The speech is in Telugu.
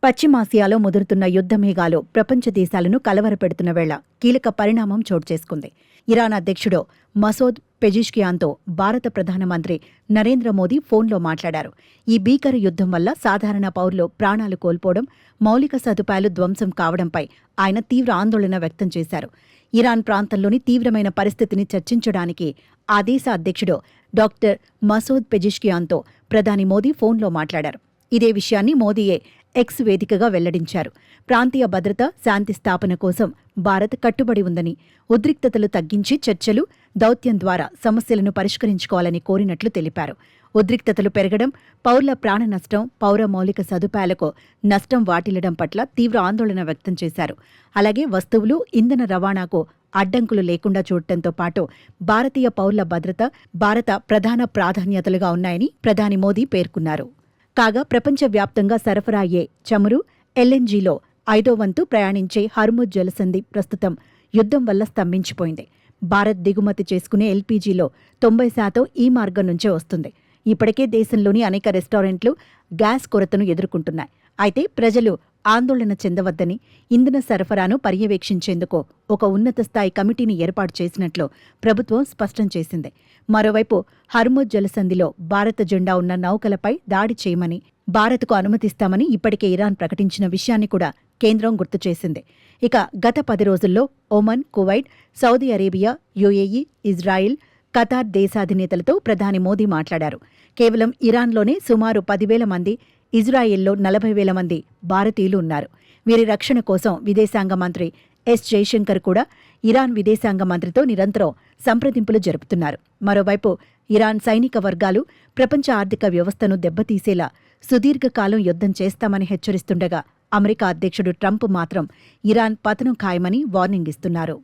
పశ్చిమాసియాలో ముదురుతున్న యుద్ధమేఘాలు ప్రపంచ దేశాలను కలవరపెడుతున్న వేళ కీలక పరిణామం చోటు చేసుకుంది. ఇరాన్ అధ్యక్షుడు మసూద్ పెజిష్కియాన్తో భారత ప్రధానమంత్రి నరేంద్ర మోదీ ఫోన్లో మాట్లాడారు. ఈ భీకర యుద్ధం వల్ల సాధారణ పౌరులు ప్రాణాలు కోల్పోవడం, మౌలిక సదుపాయాలు ధ్వంసం కావడంపై ఆయన తీవ్ర ఆందోళన వ్యక్తం చేశారు. ఇరాన్ ప్రాంతంలోని తీవ్రమైన పరిస్థితిని చర్చించడానికి ఆ దేశ అధ్యక్షుడు డాక్టర్ మసూద్ పెజిష్కియాన్తో ప్రధాని మోదీ ఫోన్లో మాట్లాడారు. ఇదే విషయాన్ని మోదీయే ఎక్స్ వేదికగా వెల్లడించారు. ప్రాంతీయ భద్రత, శాంతి స్థాపన కోసం భారత్ కట్టుబడి ఉందని, ఉద్రిక్తతలు తగ్గించి చర్చలు, దౌత్యం ద్వారా సమస్యలను పరిష్కరించుకోవాలని కోరినట్లు తెలిపారు. ఉద్రిక్తతలు పెరగడం, పౌరుల ప్రాణ నష్టం, పౌర మౌలిక సదుపాయాలకు నష్టం వాటిల్లడం పట్ల తీవ్ర ఆందోళన వ్యక్తం చేశారు. అలాగే వస్తువులు, ఇంధన రవాణాకు అడ్డంకులు లేకుండా చూడటంతో పాటు భారతీయ పౌరుల భద్రత, భారత ప్రధాన ప్రాధాన్యతలుగా ఉన్నాయని ప్రధాని మోదీ పేర్కొన్నారు. కాగా ప్రపంచవ్యాప్తంగా సరఫరా అయ్యే చమురు, ఎల్ఎన్జీలో 5వ వంతు ప్రయాణించే హర్ముజ్ జలసంధి ప్రస్తుతం యుద్ధం వల్ల స్తంభించిపోయింది. భారత్ దిగుమతి చేసుకునే ఎల్పీజీలో 90% ఈ మార్గం నుంచే వస్తుంది. ఇప్పటికే దేశంలోని అనేక రెస్టారెంట్లు గ్యాస్ కొరతను ఎదుర్కొంటున్నాయి. అయితే ప్రజలు ఆందోళన చెందవద్దని, ఇంధన సరఫరాను పర్యవేక్షించేందుకు ఒక ఉన్నత స్థాయి కమిటీని ఏర్పాటు చేసినట్లు ప్రభుత్వం స్పష్టం చేసింది. మరోవైపు హర్ముజ్ జలసంధిలో భారత జెండా ఉన్న నౌకలపై దాడి చేయమని, భారత్కు అనుమతిస్తామని ఇప్పటికే ఇరాన్ ప్రకటించిన విషయాన్ని కూడా కేంద్రం గుర్తు చేసింది. ఇక గత 10 రోజుల్లో Oman, Kuwait, Saudi Arabia, UAE, Israel, Qatar దేశాధినేతలతో ప్రధాని మోదీ మాట్లాడారు. కేవలం ఇరాన్లోనే సుమారు 10,000 మంది, ఇజ్రాయెల్లో 40,000 మంది భారతీయులు ఉన్నారు. వీరి రక్షణ కోసం విదేశాంగ మంత్రి ఎస్ జైశంకర్ కూడా ఇరాన్ విదేశాంగ మంత్రితో నిరంతరం సంప్రదింపులు జరుపుతున్నారు. మరోవైపు ఇరాన్ సైనిక వర్గాలు ప్రపంచ ఆర్థిక వ్యవస్థను దెబ్బతీసేలా సుదీర్ఘకాలం యుద్ధం చేస్తామని హెచ్చరిస్తుండగా అమెరికా అధ్యక్షుడు ట్రంప్ మాత్రం ఇరాన్ పతనం ఖాయమని వార్నింగ్ ఇస్తున్నారు.